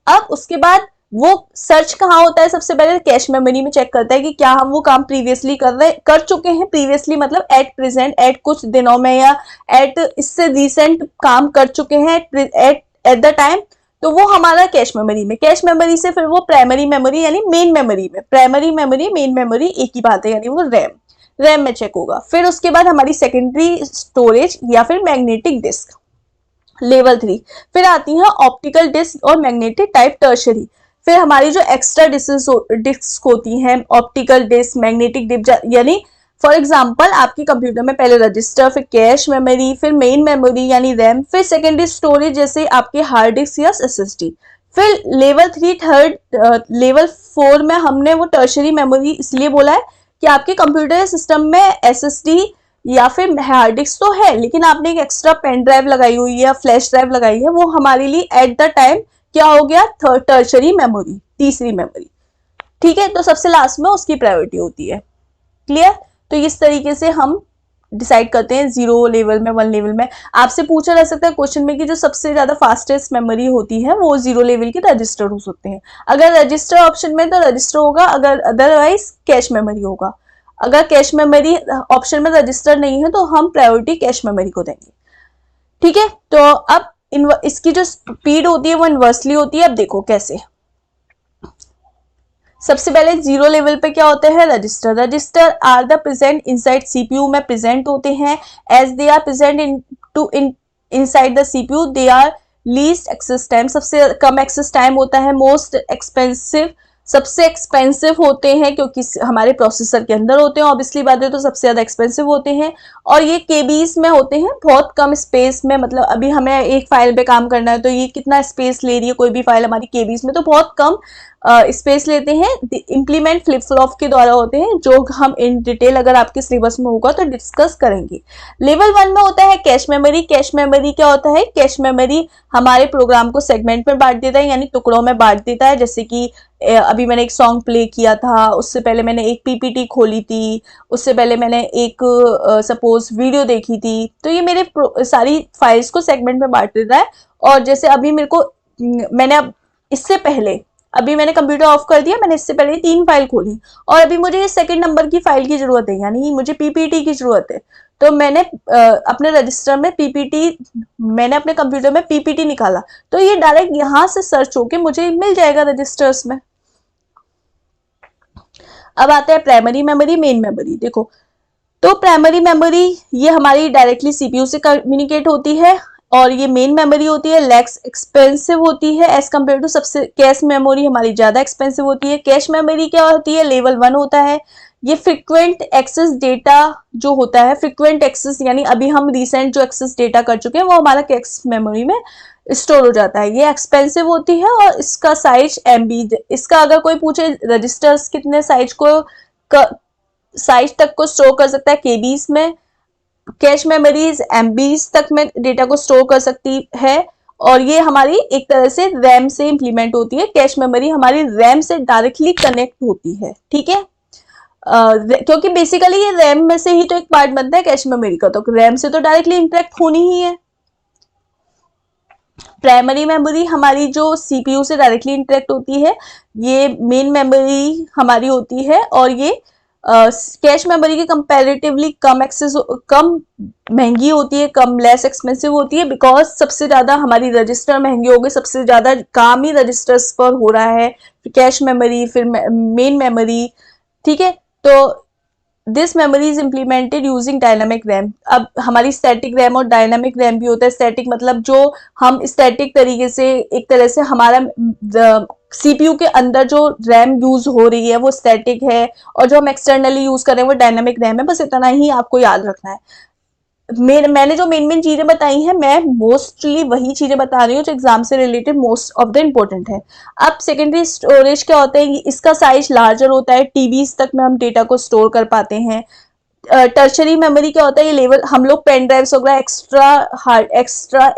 अब उसके बाद वो सर्च कहाँ होता है, सबसे पहले कैश मेमोरी में चेक करता है कि क्या हम वो काम प्रीवियसली कर चुके हैं। प्रीवियसली मतलब एट प्रेजेंट, एट कुछ दिनों में, या एट इससे रिसेंट काम कर चुके हैं एट द टाइम, तो वो हमारा कैश मेमोरी में। कैश मेमोरी से फिर वो प्राइमरी मेमोरी यानी मेन मेमोरी में, प्राइमरी मेमोरी मेन मेमोरी एक ही बात है, यानी वो रैम में चेक होगा। फिर उसके बाद हमारी सेकेंडरी स्टोरेज या फिर मैग्नेटिक डिस्क, लेवल 3। फिर आती है ऑप्टिकल डिस्क और मैग्नेटिक टाइप टर्शरी। फिर हमारी जो एक्स्ट्रा डिस्क होती हैं, ऑप्टिकल डिस्क, मैग्नेटिक डिस्क, यानी फॉर एग्जाम्पल आपके कंप्यूटर में पहले रजिस्टर, फिर कैश मेमोरी, फिर मेन मेमोरी यानी रैम, फिर सेकेंडरी स्टोरेज जैसे आपके हार्ड डिस्क या एसएसडी। फिर लेवल 3 लेवल 4 में हमने वो टर्शरी मेमोरी इसलिए बोला है कि आपके कंप्यूटर सिस्टम में एसएसडी या फिर हार्ड डिस्क तो है, लेकिन आपने एक एक्स्ट्रा पेन ड्राइव लगाई हुई है या फ्लैश ड्राइव लगाई है, वो हमारे लिए एट द टाइम क्या हो गया, टर्शरी मेमोरी, तीसरी मेमोरी। ठीक है, तो सबसे लास्ट में उसकी प्रायोरिटी होती है। क्लियर? तो इस तरीके से हम डिसाइड करते हैं 0 लेवल में, 1 लेवल में। आपसे पूछा जा सकता है क्वेश्चन में कि जो सबसे ज्यादा फास्टेस्ट मेमोरी होती है वो 0 लेवल की रजिस्टर हो सकते हैं। अगर रजिस्टर ऑप्शन में तो रजिस्टर होगा, अगर अदरवाइज कैश मेमोरी होगा। अगर कैश मेमोरी ऑप्शन में रजिस्टर नहीं है तो हम प्रायोरिटी कैश मेमोरी को देंगे। ठीक है, तो अब इसकी जो स्पीड होती है वो इनवर्सली होती है। अब देखो कैसे। सबसे पहले 0 लेवल पे क्या होता है, register are the present inside CPU में प्रेजेंट होते हैं। As they are present inside the CPU they are least access time, सबसे कम एक्सेस टाइम होता है। मोस्ट एक्सपेंसिव, सबसे एक्सपेंसिव होते हैं क्योंकि हमारे प्रोसेसर के अंदर होते हैं, ऑब्वियसली बात है, तो सबसे ज्यादा एक्सपेंसिव होते हैं। और ये केबीज में होते हैं, बहुत कम स्पेस में, मतलब अभी हमें एक फाइल पे काम करना है तो ये कितना स्पेस ले रही है कोई भी फाइल हमारी केबीज में, तो बहुत कम स्पेस लेते हैं। इम्प्लीमेंट फ्लिप फ्लॉप के द्वारा होते हैं, जो हम इन डिटेल अगर आपके सिलेबस में होगा तो डिस्कस करेंगे। लेवल 1 में होता है कैश मेमोरी। कैश मेमोरी क्या होता है, कैश मेमोरी हमारे प्रोग्राम को सेगमेंट में बांट देता है, यानी टुकड़ों में बांट देता है। जैसे कि अभी मैंने एक सॉन्ग प्ले किया था, उससे पहले मैंने एक पीपीटी खोली थी, उससे पहले मैंने एक सपोज वीडियो देखी थी, तो ये मेरे सारी फाइल्स को सेगमेंट में बांट देता है। और जैसे अभी मेरे को मैंने अब इससे पहले अभी मैंने कंप्यूटर ऑफ कर दिया, मैंने इससे पहले 3 फाइल खोली और अभी मुझे ये सेकंड नंबर की फाइल की जरूरत है, यानी मुझे पीपीटी की जरूरत है। तो मैंने अपने रजिस्टर में मैंने अपने कंप्यूटर में पीपीटी निकाला, तो ये डायरेक्ट यहां से सर्च होके मुझे मिल जाएगा रजिस्टर्स में। अब आता है प्राइमरी मेमोरी, मेन मेमोरी। देखो, तो प्राइमरी मेमोरी ये हमारी डायरेक्टली सीपीयू से कम्युनिकेट होती है, और ये मेन मेमोरी होती है, लेस एक्सपेंसिव होती है एज कम्पेयर टू सबसे। कैश मेमोरी हमारी ज्यादा एक्सपेंसिव होती है। कैश मेमोरी क्या होती है, लेवल 1 होता है। ये फ्रिक्वेंट एक्सेस डेटा जो होता है, फ्रिक्वेंट एक्सेस यानी अभी हम रिसेंट जो एक्सेस डेटा कर चुके हैं वो हमारा कैश मेमोरी में स्टोर हो जाता है। ये एक्सपेंसिव होती है और इसका साइज एमबी। इसका अगर कोई पूछे रजिस्टर्स कितने साइज तक को स्टोर कर सकता है, केबीज में। कैश मेमोरीज एमबीज तक में डेटा को स्टोर कर सकती है, और ये हमारी एक तरह से रैम से इंप्लीमेंट होती है। कैश मेमोरी हमारी रैम से डायरेक्टली कनेक्ट होती है। ठीक है, क्योंकि बेसिकली ये रैम में से ही तो एक पार्ट बनता है कैश मेमोरी का, तो रैम से तो डायरेक्टली इंटरेक्ट होनी ही है। प्राइमरी मेमोरी हमारी जो सीपीयू से डायरेक्टली इंटरेक्ट होती है, ये मेन मेमोरी हमारी होती है, और ये कैश मेमोरी की कंपैरेटिवली कम महंगी होती है, कम लेस एक्सपेंसिव होती है, बिकॉज सबसे ज्यादा हमारी रजिस्टर महंगे हो गए, सबसे ज्यादा काम ही रजिस्टर्स पर हो रहा है, कैश मेमोरी फिर मेन मेमोरी। ठीक है, तो this memory is implemented using dynamic RAM. अब हमारी स्टैटिक रैम और डायनामिक रैम भी होता है। स्टैटिक मतलब जो हम स्टैटिक तरीके से, एक तरह से हमारा सीपीयू के अंदर जो रैम यूज हो रही है वो स्टैटिक है, और जो हम एक्सटर्नली यूज कर रहे हैं वो डायनामिक रैम है। बस इतना ही आपको याद रखना है। मैंने जो मेन चीजें बताई हैं, मैं मोस्टली वही चीजें बता रही हूँ जो एग्जाम से related most of the important है। अब सेकेंडरी स्टोरेज क्या होता है, इसका साइज लार्जर होता है, टीबीज तक में हम डेटा को स्टोर कर पाते हैं। टर्शरी मेमोरी क्या होता है, ये लेवल हम लोग पेन ड्राइव्स वगैरह एक्स्ट्रा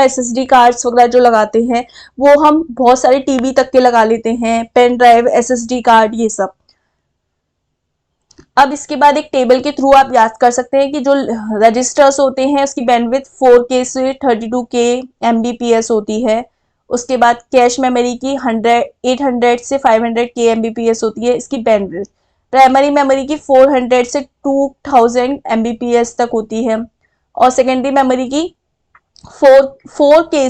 एसएसडी कार्ड्स वगैरह जो लगाते हैं वो हम बहुत सारे टीबी तक के लगा लेते हैं, पेन ड्राइव, एसएसडी कार्ड, ये सब। अब इसके बाद एक टेबल के थ्रू आप याद कर सकते हैं कि जो रजिस्टर्स होते हैं उसकी बैंडविड्थ 4K से 32K MBPS होती है। उसके बाद कैश मेमोरी की 800 से 500K MBPS होती है इसकी बैंडविड्थ। प्राइमरी मेमोरी की 400 से 2000 MBPS तक होती है। और सेकेंडरी मेमोरी की 4K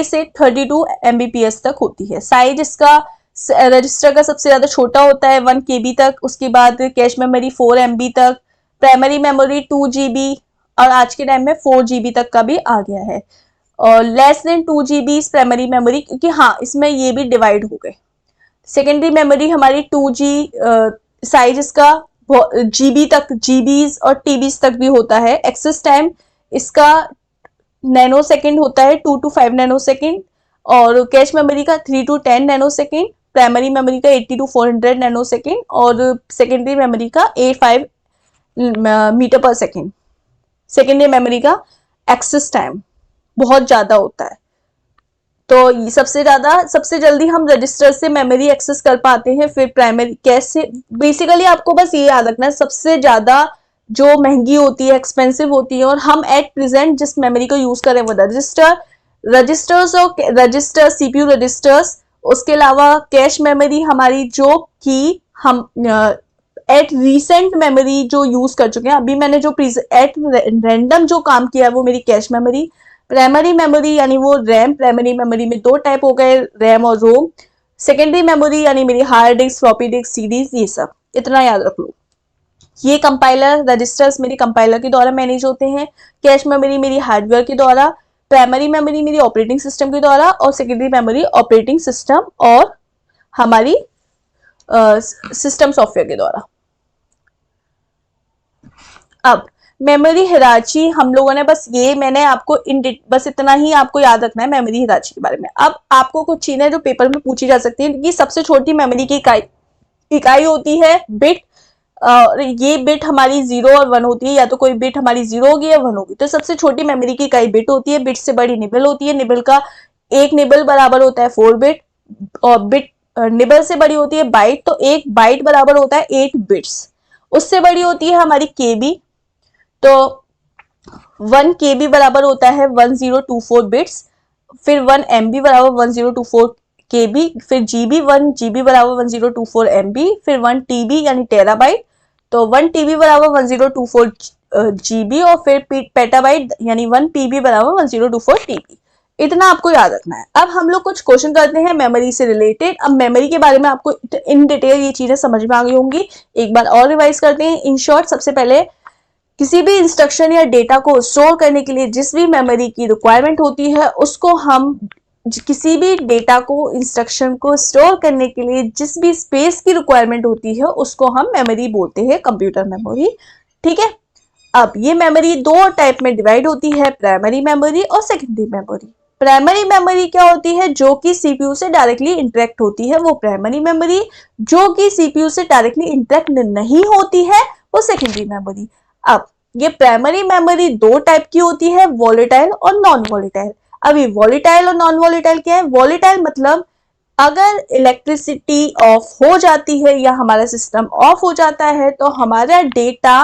से 32 MBPS तक होती है। साइज इसका रजिस्टर का सबसे ज्यादा छोटा होता है 1 KB तक। उसके बाद कैश मेमोरी 4 MB तक, प्राइमरी मेमोरी 2 GB और आज के टाइम में 4 GB तक का भी आ गया है। और less than 2 GB primary memory, क्योंकि हाँ इसमें ये भी डिवाइड हो गए। सेकेंडरी मेमोरी हमारी 2G साइज इसका GB तक, GBs और TBs तक भी होता है। एक्सेस टाइम इसका नैनो सेकेंड होता है, 2 to 5 नैनो सेकेंड। और कैश मेमोरी का 3 to 10 nano second, primary memory का 80 to 400 नैनो सेकेंड और सेकेंडरी मेमोरी का 85 मीटर पर सेकेंड। सेकेंडरी मेमोरी का एक्सेस टाइम बहुत ज्यादा होता है। तो सबसे जल्दी हम रजिस्टर से मेमोरी एक्सेस कर पाते हैं। फिर प्राइमरी कैश से, बेसिकली आपको बस ये याद रखना है सबसे ज्यादा जो महंगी होती है, एक्सपेंसिव होती है, और हम एट प्रेजेंट जिस मेमोरी को यूज करें वो रजिस्टर सीपीयू रजिस्टर्स। उसके अलावा कैश मेमोरी हमारी जो कि हम एट रीसेंट मेमोरी जो यूज कर चुके हैं, अभी मैंने जो एट रैंडम जो काम किया है वो मेरी कैश मेमोरी। प्राइमरी मेमोरी यानी वो रैम, प्राइमरी मेमोरी में 2 टाइप हो गए, रैम और रोम। सेकेंडरी मेमोरी यानी मेरी hard disk, floppy disc, CDs, ये सब। इतना याद रख लो। ये कंपाइलर रजिस्टर्स मेरी कंपाइलर के द्वारा मैनेज होते हैं। कैश मेमोरी मेरी हार्डवेयर के द्वारा, प्राइमरी मेमोरी मेरी ऑपरेटिंग सिस्टम के द्वारा और सेकेंडरी मेमोरी ऑपरेटिंग सिस्टम और हमारी सिस्टम सॉफ्टवेयर के द्वारा। अब मेमोरी हिरार्ची हम लोगों ने मैंने आपको बस इतना ही आपको याद रखना है मेमोरी हिरार्ची के बारे में। अब आपको कुछ चीजें जो पेपर में पूछी जा सकती है कि सबसे छोटी मेमोरी की इकाई होती है बिट। ये बिट हमारी 0 और 1 होती है, या तो कोई बिट हमारी 0 होगी या 1 होगी। तो सबसे छोटी मेमोरी की इकाई बिट होती है। बिट से बड़ी निबल होती है। निबल का एक निबल बराबर होता है 4 बिट और बिट निबल से बड़ी होती है बाइट, तो एक बाइट बराबर होता है 8 बिट्स। उससे बड़ी होती है हमारी केबी, तो 1 KB बराबर होता है 1024 बिट्स। फिर 1 MB बराबर 1024 KB, फिर GB 1 GB बराबर 1024 MB, फिर 1 TB यानी टेराबाइट, तो 1 TB बराबर 1024 GB और फिर पेटाबाइट यानी 1 PB बराबर 1024 TB। इतना आपको याद रखना है। अब हम लोग कुछ क्वेश्चन करते हैं मेमोरी से रिलेटेड। अब मेमोरी के बारे में आपको इन डिटेल ये चीजें समझ में आ गई होंगी। एक बार और रिवाइज करते हैं। इन शॉर्ट, सबसे पहले किसी भी इंस्ट्रक्शन या डेटा को स्टोर करने के लिए जिस भी मेमोरी की रिक्वायरमेंट होती है उसको हम, किसी भी डेटा को, इंस्ट्रक्शन को स्टोर करने के लिए जिस भी स्पेस की रिक्वायरमेंट होती है उसको हम मेमोरी बोलते हैं, कंप्यूटर मेमोरी। ठीक है। अब ये मेमोरी 2 टाइप में डिवाइड होती है, प्राइमरी मेमोरी और सेकेंडरी मेमोरी। प्राइमरी मेमोरी क्या होती है, जो कि सीपीयू से डायरेक्टली इंटरेक्ट होती है, वो प्राइमरी मेमोरी। जो कि सीपीयू से डायरेक्टली इंटरेक्ट नहीं होती है वो सेकेंडरी मेमोरी। अब ये प्राइमरी मेमोरी 2 टाइप की होती है, वॉलेटाइल और नॉन वॉलेटाइल। अभी वॉलेटाइल और नॉन वॉलेटाइल क्या है? वॉलेटाइल मतलब अगर इलेक्ट्रिसिटी ऑफ हो जाती है या हमारा सिस्टम ऑफ हो जाता है तो हमारा डेटा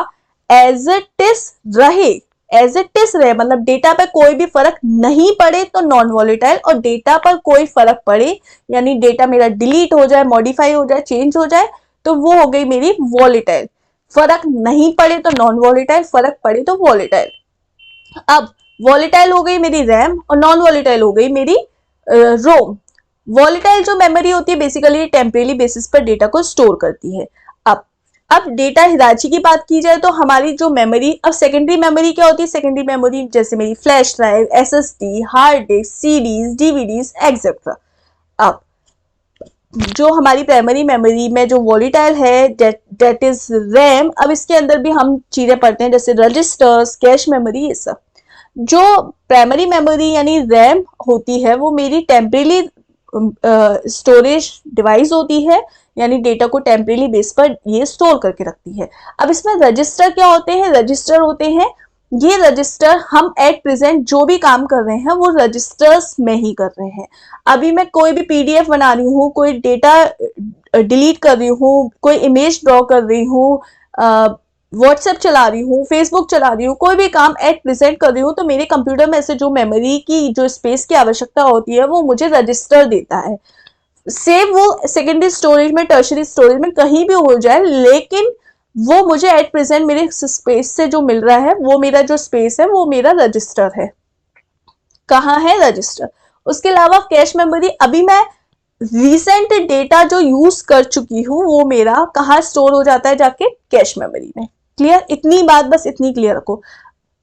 एज इट इज रहे, मतलब डेटा पे कोई भी फर्क नहीं पड़े तो नॉन वॉलेटाइल, और डेटा पर कोई फर्क पड़े यानी डेटा मेरा डिलीट हो जाए, मॉडिफाई हो जाए, चेंज हो जाए, तो वो हो गई मेरी वॉलेटाइल। फर्क नहीं पड़े तो नॉन वॉलेटाइल, फर्क पड़े तो वॉलेटाइल। अब वॉलेटाइल हो गई मेरी रैम और नॉन वॉलेटाइल हो गई मेरी रोम। वॉलेटाइल जो मेमोरी होती है बेसिकली टेम्परेरी बेसिस पर डेटा को स्टोर करती है। अब डेटा हिरार्ची की बात की जाए तो हमारी जो मेमोरी, अब सेकेंडरी मेमोरी क्या होती है? सेकेंडरी मेमोरी जैसे मेरी flash drive, SSD, hard disk, CDs, DVDs etcetera. अब जो हमारी प्राइमरी मेमोरी में जो वॉलीटाइल है डेट इज रैम। अब इसके अंदर भी हम चीजें पढ़ते हैं जैसे रजिस्टर्स, कैश मेमोरी, ये सब। जो प्राइमरी मेमोरी यानी रैम होती है वो मेरी टेम्परेरी स्टोरेज डिवाइस होती है, यानी डेटा को टेम्परेरी बेस पर ये स्टोर करके रखती है। अब इसमें रजिस्टर क्या होते हैं? रजिस्टर होते हैं ये रजिस्टर, हम एट प्रेजेंट जो भी काम कर रहे हैं वो रजिस्टर्स में ही कर रहे हैं। अभी मैं कोई भी पीडीएफ बना रही हूँ, कोई डेटा डिलीट कर रही हूँ, कोई इमेज ड्रॉ कर रही हूँ, व्हाट्सएप चला रही हूँ, फेसबुक चला रही हूँ, कोई भी काम एट प्रेजेंट कर रही हूँ, तो मेरे कंप्यूटर में से जो मेमोरी की जो स्पेस की आवश्यकता होती है वो मुझे रजिस्टर देता है। सेव वो सेकेंडरी स्टोरेज में, टर्शरी स्टोरेज में कहीं भी हो जाए, लेकिन वो मुझे एट प्रेजेंट मेरे स्पेस से जो मिल रहा है, वो मेरा जो स्पेस है वो मेरा रजिस्टर है। कहाँ है? रजिस्टर। उसके अलावा कैश मेमोरी, अभी मैं रिसेंट डेटा जो यूज कर चुकी हूँ वो मेरा कहाँ स्टोर हो जाता है? जाके कैश मेमोरी में। क्लियर? इतनी बात बस इतनी क्लियर रखो।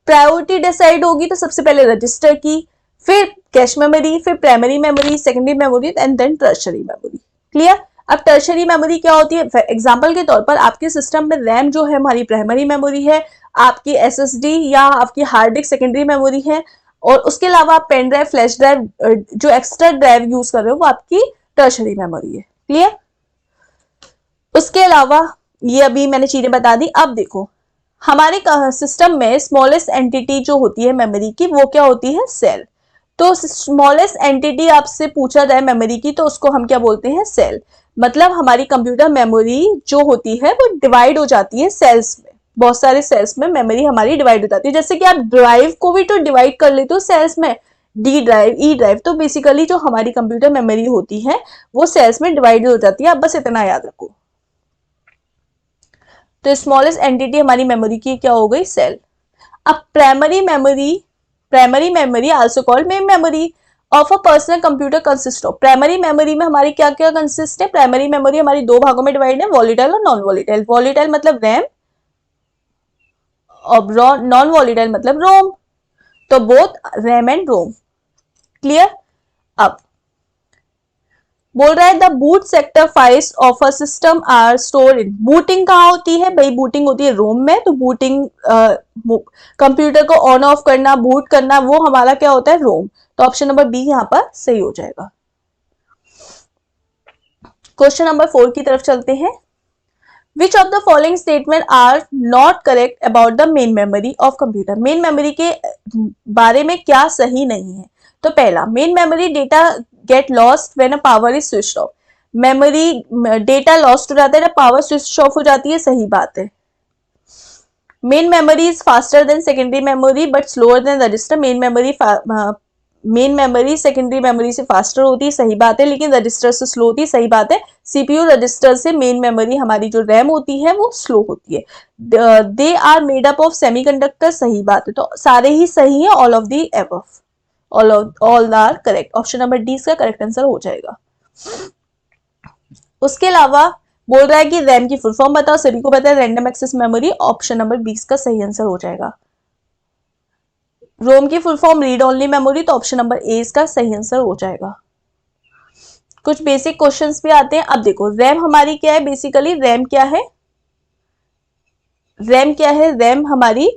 प्रायोरिटी डिसाइड होगी तो सबसे पहले रजिस्टर की, फिर कैश मेमोरी, फिर primary memory, secondary memory and then tertiary memory. Clear? अब टर्शरी मेमोरी क्या होती है? एग्जांपल के तौर पर आपके सिस्टम में रैम जो है हमारी प्राइमरी मेमोरी है, आपकी एसएसडी या आपकी हार्ड डिस्क सेकेंडरी मेमोरी है, और उसके अलावा आप पेन ड्राइव, फ्लैश ड्राइव, जो एक्स्ट्रा ड्राइव यूज कर रहे हो वो आपकी टर्शरी मेमोरी है। क्लियर? उसके अलावा ये अभी मैंने चीजें बता दी। अब देखो हमारे सिस्टम में स्मॉलेस्ट एंटिटी जो होती है मेमोरी की वो क्या होती है? सेल। तो स्मॉलेस्ट एंटिटी आपसे पूछा जाए मेमोरी की तो उसको हम क्या बोलते हैं? सेल। मतलब हमारी कंप्यूटर मेमोरी जो होती है वो डिवाइड हो जाती है सेल्स में, बहुत सारे सेल्स में मेमोरी हमारी डिवाइड हो जाती है। जैसे कि आप ड्राइव को भी तो डिवाइड कर लेते हो सेल्स में, डी ड्राइव, ई ड्राइव। तो बेसिकली जो हमारी कंप्यूटर मेमोरी होती है वो सेल्स में डिवाइड हो जाती है। आप बस इतना याद रखो। तो स्मॉलेस्ट एंटिटी हमारी मेमोरी की क्या हो गई? सेल। अब primary memory also called main memory of a personal computer consist of. Primary memory में हमारी क्या क्या कंसिस्ट है? प्राइमरी मेमोरी हमारी दो भागों में डिवाइड है, वॉलीटाइल और नॉन वॉलीटाइल। वॉलीटाइल मतलब रैम और नॉन वॉलीटाइल मतलब रोम। तो both RAM and ROM. Clear? अब बोल रहा है the boot sector files of a system are store in. Booting कहाँ होती है भाई? बूटिंग होती है रोम में। तो बूटिंग, कंप्यूटर को ऑन ऑफ करना, बूट करना, वो हमारा क्या होता है? रोम। तो ऑप्शन नंबर बी यहाँ पर सही हो जाएगा। क्वेश्चन नंबर 4 की तरफ चलते हैं। Which of the following statement are not correct about the main memory of computer? Main memory के बारे में क्या सही नहीं है? तो पहला, main memory data get lost when a power is switched off. Memory data lost हो जाता है जब पावर स्विच ऑफ हो जाती है, सही बात है। Main memory is faster than secondary memory but slower then register. Main memory secondary memory से फास्टर होती है, सही बात है, लेकिन रजिस्टर से स्लो होती है, सही बात है। सीपीयू रजिस्टर से मेन मेमोरी हमारी जो रैम होती है वो स्लो होती है। They are made up of semiconductor, सही बात है। तो सारे ही सही है, all of the above, all are correct. Option number D इसका करेक्ट आंसर हो जाएगा। उसके अलावा बोल रहा है कि रैम की फुल फॉर्म बताओ, सभी को पता है random access memory. Option number 20 का सही आंसर हो जाएगा। रोम की full form read only memory, तो ऑप्शन नंबर ए इसका सही आंसर हो जाएगा। कुछ बेसिक क्वेश्चंस भी आते हैं। अब देखो रैम हमारी क्या है? बेसिकली रैम क्या है? रैम हमारी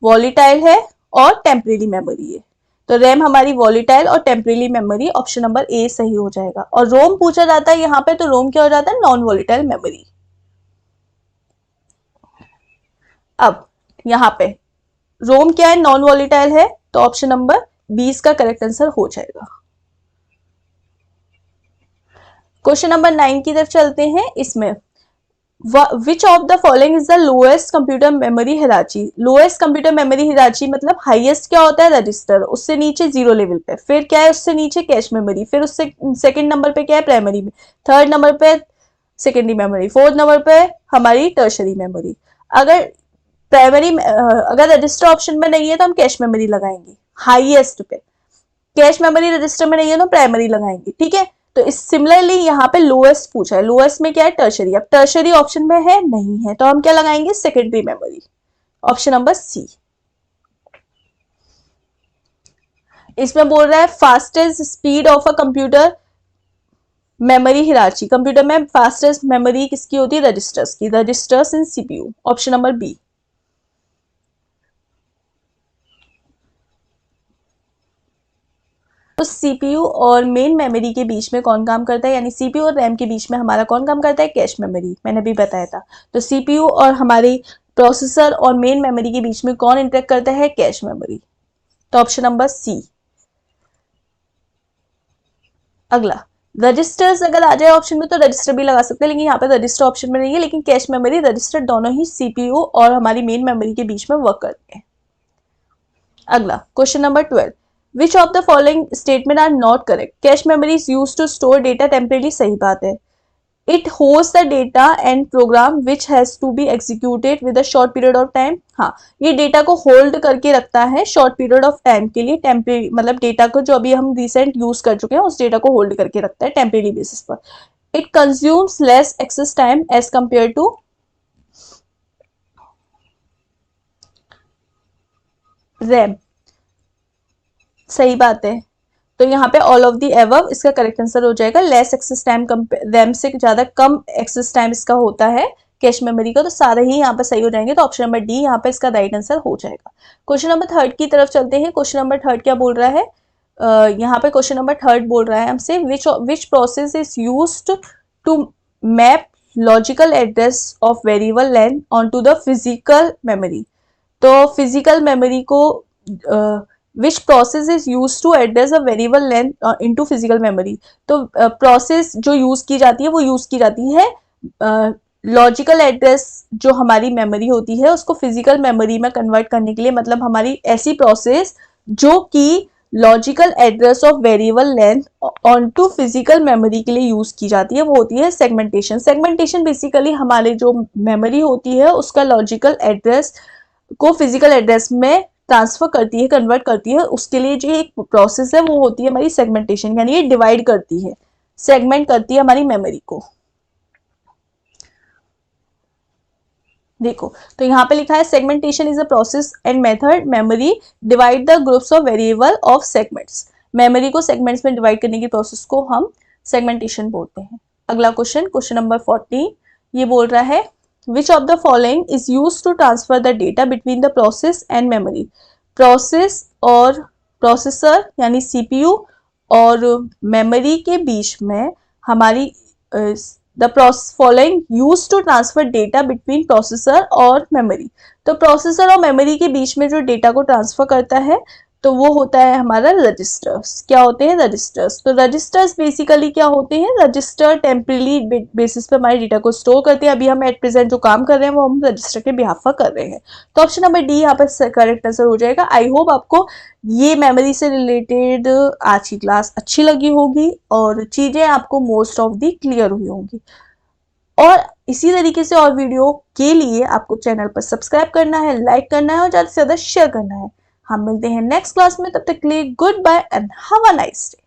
वॉलीटाइल है और टेम्परेरी मेमोरी है। तो रैम हमारी वॉलीटाइल और टेम्परेरी मेमोरी, ऑप्शन नंबर ए सही हो जाएगा। और रोम पूछा जाता है यहाँ पे, तो रोम क्या हो जाता है? Non volatile memory. अब यहाँ पे रोम क्या है? नॉन वॉलीटाइल है, तो ऑप्शन नंबर 20 का करेक्ट आंसर हो जाएगा। क्वेश्चन नंबर 9 की तरफ चलते हैं। इसमें which of the following is the lowest computer memory hierarchy? Lowest computer memory hierarchy मतलब हाईएस्ट क्या होता है? रजिस्टर, उससे नीचे जीरो लेवल पे, फिर क्या है उससे नीचे कैश मेमोरी, फिर उससे सेकंड नंबर पे क्या है? प्राइमरी में, थर्ड नंबर पे सेकेंडरी मेमोरी, फोर्थ नंबर पे हमारी टर्शरी मेमोरी। अगर अगर रजिस्टर ऑप्शन में नहीं है तो हम कैश मेमोरी लगाएंगे हाईएस्ट पे, कैश मेमोरी रजिस्टर में नहीं है तो प्राइमरी लगाएंगे। ठीक है, तो इस सिमिलरली यहाँ पे लोएस्ट पूछा है, लोएस्ट में क्या है? टर्शरी। अब टर्शरी ऑप्शन में है नहीं है, तो हम क्या लगाएंगे? Secondary memory, option number C. इसमें बोल रहा है fastest speed of a computer memory hierarchy, computer में फास्टेस्ट मेमोरी किसकी होती है? रजिस्टर्स की, registers in CPU, option number B. तो सीपीयू और मेन मेमोरी के बीच में कौन काम करता है, यानी सीपीयू और रैम के बीच में हमारा कौन काम करता है? कैश मेमोरी, मैंने भी बताया था। तो सीपीयू और हमारी प्रोसेसर और मेन मेमोरी के बीच में कौन इंटरेक्ट करता है? कैश मेमोरी, तो ऑप्शन नंबर सी। अगला, रजिस्टर्स अगर आ जाए ऑप्शन में तो रजिस्टर भी लगा सकते हैं, लेकिन यहाँ पे रजिस्टर ऑप्शन में नहीं है, लेकिन कैश मेमोरी रजिस्टर दोनों ही सीपीयू और हमारी मेन मेमोरी के बीच में वर्क करते हैं। अगला, question number 12, which of the following statement are not correct? Cache memory is use to store data temporarily, सही बात है। It holds the data and program which has to be executed with a short period of time. हाँ, ये डेटा को होल्ड करके रखता है शॉर्ट पीरियड ऑफ टाइम के लिए, टेम्परेरी मतलब डेटा को जो अभी हम रिसेंट यूज कर चुके हैं उस डेटा को होल्ड करके रखता है टेम्परेरी बेसिस पर। It consumes less access time as compare to RAM, सही बात है। तो यहाँ पे ऑल ऑफ दी एबव इसका करेक्ट आंसर हो जाएगा। लेस एक्सेस टाइम रैम से ज्यादा कम एक्सेस टाइम इसका होता है कैश मेमोरी का, तो सारे ही यहाँ पे सही हो जाएंगे। तो ऑप्शन नंबर डी यहाँ पे इसका राइट आंसर हो जाएगा। क्वेश्चन नंबर थर्ड की तरफ चलते हैं। क्वेश्चन नंबर थर्ड क्या बोल रहा है? यहाँ पे क्वेश्चन नंबर थर्ड बोल रहा है हमसे, which process is used to map logical address of variable length on to the physical memory. तो फिजिकल मेमोरी को which process is use to address a variable length into physical memory. तो प्रोसेस जो यूज की जाती है वो यूज की जाती है लॉजिकल एड्रेस जो हमारी मेमोरी होती है उसको फिजिकल मेमोरी में कन्वर्ट करने के लिए, मतलब हमारी ऐसी प्रोसेस जो कि logical address of variable length on to physical memory के लिए यूज की जाती है, वो होती है सेगमेंटेशन। सेगमेंटेशन बेसिकली हमारे जो मेमोरी होती है उसका लॉजिकल एड्रेस को फिजिकल एड्रेस में ट्रांसफर करती है, कन्वर्ट करती है। उसके लिए जो एक प्रोसेस है वो होती है हमारी सेगमेंटेशन, यानी ये डिवाइड करती है, सेगमेंट करती है हमारी मेमोरी को। देखो, तो यहाँ पे लिखा है segmentation is a process and method memory divide the groups of variable of segments. Memory को सेगमेंट्स में डिवाइड करने की प्रोसेस को हम सेगमेंटेशन बोलते हैं। अगला क्वेश्चन, क्वेश्चन नंबर 14, ये बोल रहा है which of the following is use to transfer the data between the process and memory. Process और प्रोसेसर यानी सीपीयू और मेमोरी के बीच में हमारी the following use to transfer data between processor और मेमोरी। तो प्रोसेसर और मेमोरी के बीच में जो डेटा को ट्रांसफर करता है तो वो होता है हमारा रजिस्टर्स। क्या होते हैं? रजिस्टर्स। तो रजिस्टर्स बेसिकली क्या होते हैं? रजिस्टर टेम्परेरी बेसिस पे हमारे डेटा को स्टोर करते हैं। अभी हम एट प्रेजेंट जो काम कर रहे हैं वो हम रजिस्टर के बिहाफ पर कर रहे हैं। तो ऑप्शन नंबर डी यहाँ पे करेक्ट आंसर हो जाएगा। आई होप आपको ये मेमोरी से रिलेटेड आज की क्लास अच्छी लगी होगी और चीजें आपको मोस्ट ऑफ दी क्लियर हुई होंगी। और इसी तरीके से और वीडियो के लिए आपको चैनल पर सब्सक्राइब करना है, लाइक करना है और ज्यादा से ज्यादा शेयर करना है। हम मिलते हैं नेक्स्ट क्लास में, तब तक के लिए goodbye and have a nice day.